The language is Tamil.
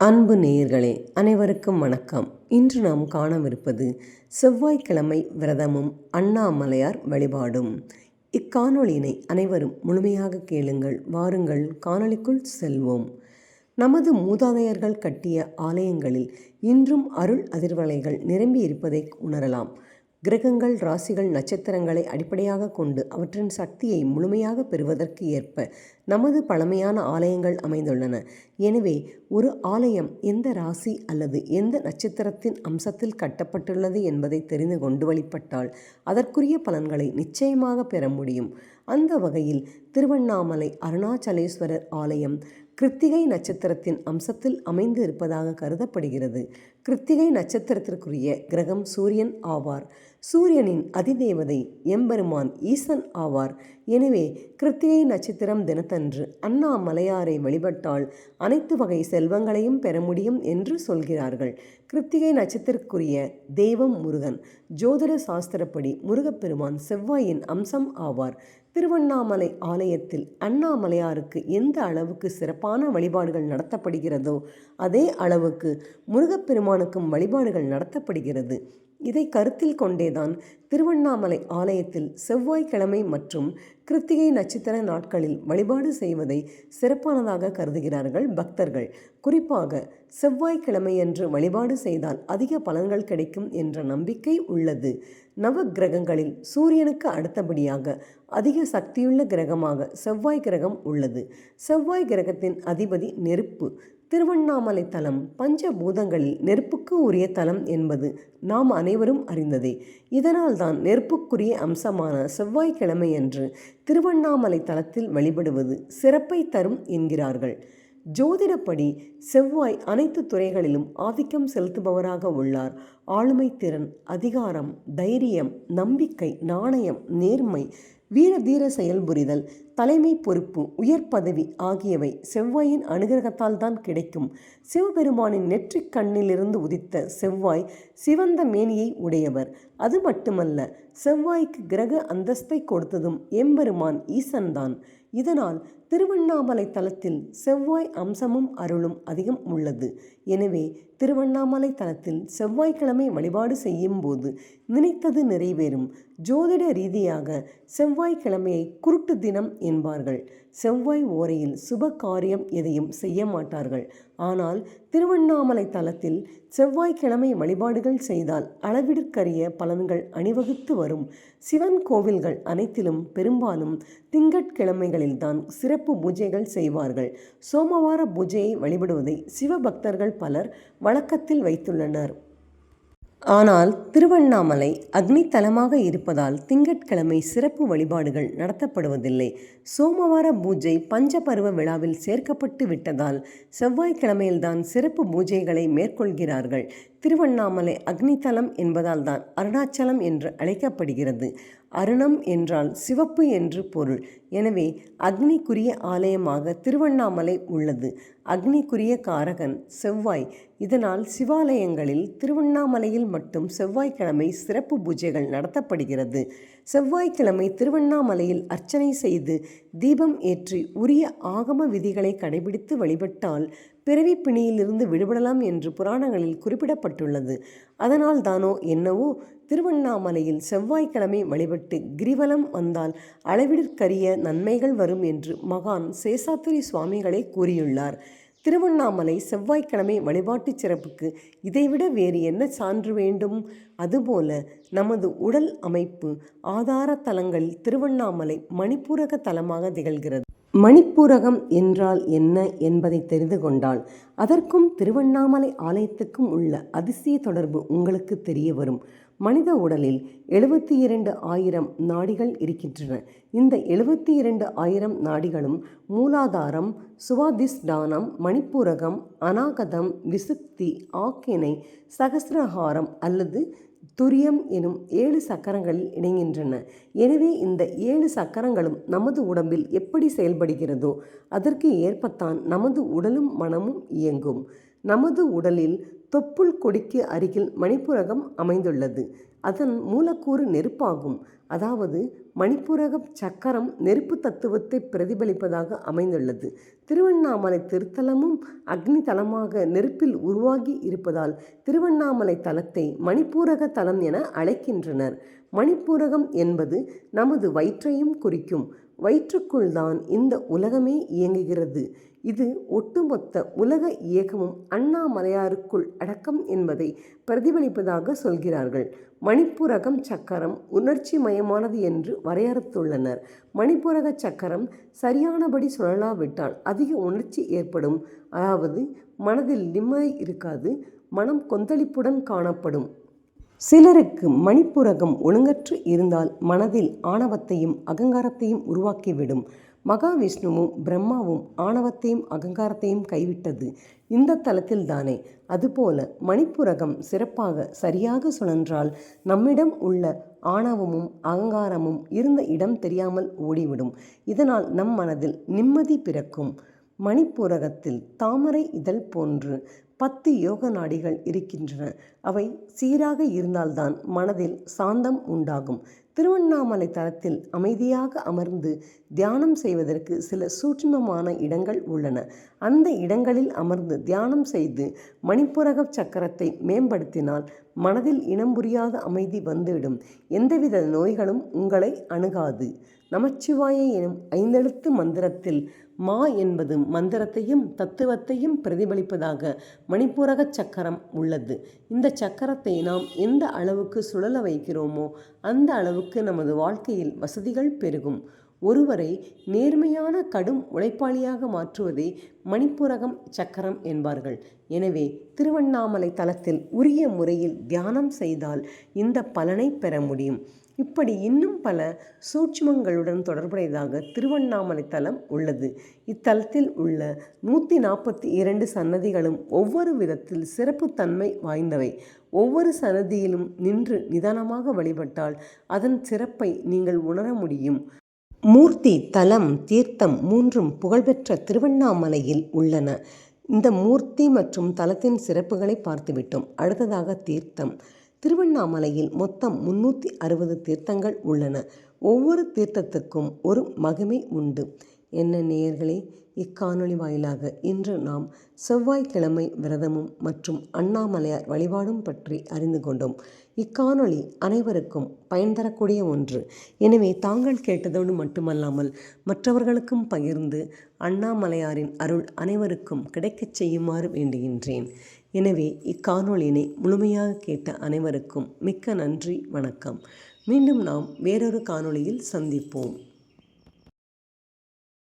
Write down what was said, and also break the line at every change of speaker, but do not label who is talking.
அன்பு நேயர்களே, அனைவருக்கும் வணக்கம். இன்று நாம் காணவிருப்பது செவ்வாய்க்கிழமை விரதமும் அண்ணாமலையார் வழிபாடும். இக்காணொளியினை அனைவரும் முழுமையாக கேளுங்கள். வாருங்கள் காணொளிக்குள் செல்வோம். நமது மூதாதையர்கள் கட்டிய ஆலயங்களில் இன்றும் அருள் அதிர்வலைகள் நிரம்பி இருப்பதை உணரலாம். கிரகங்கள், ராசிகள், நட்சத்திரங்களை அடிப்படையாக கொண்டு அவற்றின் சக்தியை முழுமையாக பெறுவதற்கு ஏற்ப நமது பழமையான ஆலயங்கள் அமைந்துள்ளன. எனவே ஒரு ஆலயம் எந்த ராசி அல்லது எந்த நட்சத்திரத்தின் அம்சத்தில் கட்டப்பட்டுள்ளது என்பதை தெரிந்து கொண்டு வழிபட்டால் அதற்குரிய பலன்களை நிச்சயமாக பெற முடியும். அந்த வகையில் திருவண்ணாமலை அருணாச்சலேஸ்வரர் ஆலயம் கிருத்திகை நட்சத்திரத்தின் அம்சத்தில் அமைந்து இருப்பதாக கருதப்படுகிறது. கிருத்திகை நட்சத்திரத்திற்குரிய கிரகம் சூரியன் ஆவார். சூரியனின் அதிதேவதை எம்பெருமான் ஈசன் ஆவார். எனவே கிருத்திகை நட்சத்திரம் தினத்தன்று அண்ணாமலையாரை வழிபட்டால் அனைத்து வகை செல்வங்களையும் பெற முடியும் என்று சொல்கிறார்கள். கிருத்திகை நட்சத்திரக்குரிய தெய்வம் முருகன். ஜோதிட சாஸ்திரப்படி முருகப்பெருமான் செவ்வாயின் அம்சம் ஆவார். திருவண்ணாமலை ஆலயத்தில் அண்ணாமலையாருக்கு எந்த அளவுக்கு சிறப்பான வழிபாடுகள் நடத்தப்படுகிறதோ அதே அளவுக்கு முருகப்பெருமானுக்கும் வழிபாடுகள் நடத்தப்படுகிறது. இதை கருத்தில் கொண்டேதான் திருவண்ணாமலை ஆலயத்தில் செவ்வாய்க்கிழமை மற்றும் கிருத்திகை நட்சத்திர நாட்களில் வழிபாடு செய்வதை சிறப்பானதாக கருதுகிறார்கள் பக்தர்கள். குறிப்பாக செவ்வாய்க்கிழமையன்று வழிபாடு செய்தால் அதிக பலன்கள் கிடைக்கும் என்ற நம்பிக்கை உள்ளது. நவ கிரகங்களில் சூரியனுக்கு அடுத்தபடியாக அதிக சக்தியுள்ள கிரகமாக செவ்வாய் கிரகம் உள்ளது. செவ்வாய் கிரகத்தின் அதிபதி நெருப்பு. திருவண்ணாமலை தலம் பஞ்சபூதங்களில் நெருப்புக்கு உரிய தலம் என்பது நாம் அனைவரும் அறிந்ததே. இதனால் தான் நெருப்புக்குரிய அம்சமான செவ்வாய்க்கிழமையன்று திருவண்ணாமலை தலத்தில் வழிபடுவது சிறப்பை தரும் என்கிறார்கள். ஜோதிடப்படி செவ்வாய் அனைத்து துறைகளிலும் ஆதிக்கம் செலுத்துபவராக உள்ளார். ஆளுமை திறன், அதிகாரம், தைரியம், நம்பிக்கை, நாணயம், நேர்மை, வீர தீர செயல்புரிதல், தலைமை பொறுப்பு, உயர் பதவி ஆகியவை செவ்வாயின் அனுகிரகத்தால் தான் கிடைக்கும். சிவபெருமானின் நெற்றிக் கண்ணிலிருந்து உதித்த செவ்வாய் சிவந்த மேனியை உடையவர். அது மட்டுமல்ல, செவ்வாய்க்கு கிரக அந்தஸ்தை கொடுத்ததும் எம்பெருமான் ஈசன்தான். இதனால் திருவண்ணாமலை தலத்தில் செவ்வாய் அம்சமும் அருளும் அதிகம் உள்ளது. எனவே திருவண்ணாமலை தலத்தில் செவ்வாய்க்கிழமை வழிபாடு செய்யும் போது நினைத்தது நிறைவேறும். ஜோதிட ரீதியாக செவ்வாய்க்கிழமையை குருட்டு தினம் என்பார்கள். செவ்வாய் ஓரையில் சுப காரியம் எதையும் செய்ய மாட்டார்கள். ஆனால் திருவண்ணாமலை தலத்தில் செவ்வாய்க்கிழமை வழிபாடுகள் செய்தால் அளவிற்கரிய பலன்கள் அணிவகுத்து வரும். சிவன் கோவில்கள் அனைத்திலும் பெரும்பாலும் திங்கட்கிழமைகளில்தான் சிறப்பு பூஜைகள் செய்வார்கள். சோமவார பூஜையை வழிபடுவதை சிவபக்தர்கள் பலர் வழக்கத்தில் வைத்துள்ளனர். ஆனால் திருவண்ணாமலை அக்னி தலமாக இருப்பதால் திங்கட்கிழமை சிறப்பு வழிபாடுகள் நடத்தப்படுவதில்லை. சோமவார பூஜை பஞ்சபருவ விழாவில் சேர்க்கப்பட்டு விட்டதால் செவ்வாய்க்கிழமையில்தான் சிறப்பு பூஜைகளை மேற்கொள்கிறார்கள். திருவண்ணாமலை அக்னி தலம் என்பதால் தான் அருணாச்சலம் என்று அழைக்கப்படுகிறது. அருணம் என்றால் சிவப்பு என்று பொருள். எனவே அக்னிக்குரிய ஆலயமாக திருவண்ணாமலை உள்ளது. அக்னிக்குரிய காரகன் செவ்வாய். இதனால் சிவாலயங்களில் திருவண்ணாமலையில் மட்டும் செவ்வாய்க்கிழமை சிறப்பு பூஜைகள் நடத்தப்படுகிறது. செவ்வாய்க்கிழமை திருவண்ணாமலையில் அர்ச்சனை செய்து தீபம் ஏற்றி உரிய ஆகம விதிகளை கடைபிடித்து வழிபட்டால் பிறவி பிணியிலிருந்து விடுபடலாம் என்று புராணங்களில் குறிப்பிடப்பட்டுள்ளது. அதனால் தானோ என்னவோ திருவண்ணாமலையில் செவ்வாய்க்கிழமை வழிபட்டு கிரிவலம் வந்தால் அளவிற்கரிய நன்மைகள் வரும் என்று மகான் சேஷாத்திரி சுவாமிகளே கூறியுள்ளார். திருவண்ணாமலை செவ்வாய்க்கிழமை வழிபாட்டு சிறப்புக்கு இதைவிட வேறு என்ன சான்று வேண்டும்? அதுபோல நமது உடல் அமைப்பு ஆதார தலங்களில் திருவண்ணாமலை மணிப்பூரக தலமாக திகழ்கிறது. மணிப்பூரகம் என்றால் என்ன என்பதை தெரிந்து கொண்டால் அதற்கும் திருவண்ணாமலை ஆலயத்துக்கும் உள்ள அதிசய தொடர்பு உங்களுக்கு தெரிய வரும். மனித உடலில் 72,000 நாடிகள் இருக்கின்றன. இந்த 72,000 நாடிகளும் மூலாதாரம், சுவாதிஷ்டானம், மணிப்பூரகம், அநாகதம், விசுக்தி, ஆக்கினை, சகசிரஹாரம் அல்லது துரியம் எனும் 7 சக்கரங்களில் இணைகின்றன. எனவே இந்த 7 சக்கரங்களும் நமது உடம்பில் எப்படி செயல்படுகிறதோ அதற்கு ஏற்பத்தான் நமது உடலும் மனமும் இயங்கும். நமது உடலில் தொப்புள் கொடிக்கு அருகில் மணிப்புரகம் அமைந்துள்ளது. அதன் மூலக்கூறு நெருப்பாகும். அதாவது மணிப்பூரக சக்கரம் நெருப்பு தத்துவத்தை பிரதிபலிப்பதாக அமைந்துள்ளது. திருவண்ணாமலை திருத்தலமும் அக்னி தலமாக நெருப்பில் உருவாகி இருப்பதால் திருவண்ணாமலை தலத்தை மணிப்பூரக தலம் என அழைக்கின்றனர். மணிப்பூரகம் என்பது நமது வயிற்றையும் குறிக்கும். வயிற்றுக்குள் தான் இந்த உலகமே இயங்குகிறது. இது ஒட்டுமொத்த உலக இயக்கமும் அண்ணாமலையாருக்குள் அடக்கம் என்பதை பிரதிபலிப்பதாக சொல்கிறார்கள். மணிப்பூரகம் சக்கரம் உணர்ச்சி மயமானது என்று வரையறுத்துள்ளனர். மணிப்பூரக சக்கரம் சரியானபடி சுழலாவிட்டால் அதிக உணர்ச்சி ஏற்படும். அதாவது மனதில் நிம்மதி இருக்காது, மனம் கொந்தளிப்புடன் காணப்படும். சிலருக்கு மணிப்பூரகம் ஒழுங்கற்று இருந்தால் மனதில் ஆணவத்தையும் அகங்காரத்தையும் உருவாக்கிவிடும். மகாவிஷ்ணுவும் பிரம்மாவும் ஆணவத்தையும் அகங்காரத்தையும் கைவிட்டது இந்த தலத்தில்தானே. அதுபோல மணிப்பூரகம் சிறப்பாக சரியாக சுழன்றால் நம்மிடம் உள்ள ஆணவமும் அகங்காரமும் இருந்த இடம் தெரியாமல் ஓடிவிடும். இதனால் நம் மனதில் நிம்மதி பிறக்கும். மணிப்பூரகத்தில் தாமரை இதழ் போன்று 10 யோக நாடிகள் இருக்கின்றன. அவை சீராக இருந்தால்தான் மனதில் சாந்தம் உண்டாகும். திருவண்ணாமலை தலத்தில் அமைதியாக அமர்ந்து தியானம் செய்வதற்கு சில சூட்சுமமான இடங்கள் உள்ளன. அந்த இடங்களில் அமர்ந்து தியானம் செய்து மணிப்பூரக சக்கரத்தை மேம்படுத்தினால் மனதில் இனம் புரியாத அமைதி வந்துவிடும். எந்தவித நோய்களும் உங்களை அணுகாது. நமச்சிவாய எனும் 5 எழுத்து மந்திரத்தில் மா என்பது மந்திரத்தையும் தத்துவத்தையும் பிரதிபலிப்பதாக மணிப்பூரக சக்கரம் உள்ளது. இந்த சக்கரத்தை நாம் எந்த அளவுக்கு சுழல வைக்கிறோமோ அந்த அளவுக்கு நமது வாழ்க்கையில் வசதிகள் பெருகும். ஒருவரை நேர்மையான கடும் உழைப்பாளியாக மாற்றுவதே மணிப்பூரகம் சக்கரம் என்பார்கள். எனவே திருவண்ணாமலை தலத்தில் உரிய முறையில் தியானம் செய்தால் இந்த பலனை பெற முடியும். இப்படி இன்னும் பல சூட்சுமங்களுடன் தொடர்புடையதாக திருவண்ணாமலை தலம் உள்ளது. இத்தலத்தில் உள்ள 142 சன்னதிகளும் ஒவ்வொரு விதத்தில் சிறப்பு தன்மை வாய்ந்தவை. ஒவ்வொரு சன்னதியிலும் நின்று நிதானமாக வழிபட்டால் அதன் சிறப்பை நீங்கள் உணர முடியும். மூர்த்தி, தலம், தீர்த்தம் 3ம் புகழ்பெற்ற திருவண்ணாமலையில் உள்ளன. இந்த மூர்த்தி மற்றும் தலத்தின் சிறப்புகளை பார்த்துவிட்டோம். அடுத்ததாக தீர்த்தம். திருவண்ணாமலையில் மொத்தம் 360 தீர்த்தங்கள் உள்ளன. ஒவ்வொரு தீர்த்தத்துக்கும் ஒரு மகிமை உண்டு. என்ன நேயர்களே, இக்காணொளி வாயிலாக இன்று நாம் செவ்வாய்க்கிழமை விரதமும் மற்றும் அண்ணாமலையார் வழிபாடும் பற்றி அறிந்து கொண்டோம். இக்காணொளி அனைவருக்கும் பயன் தரக்கூடிய ஒன்று. எனவே தாங்கள் கேட்டதோடு மட்டுமல்லாமல் மற்றவர்களுக்கும் பகிர்ந்து அண்ணாமலையாரின் அருள் அனைவருக்கும் கிடைக்கச் செய்யுமாறு வேண்டுகின்றேன். எனவே இக்காணொளியினை முழுமையாக கேட்ட அனைவருக்கும் மிக்க நன்றி, வணக்கம். மீண்டும் நாம் வேறொரு காணொளியில் சந்திப்போம்.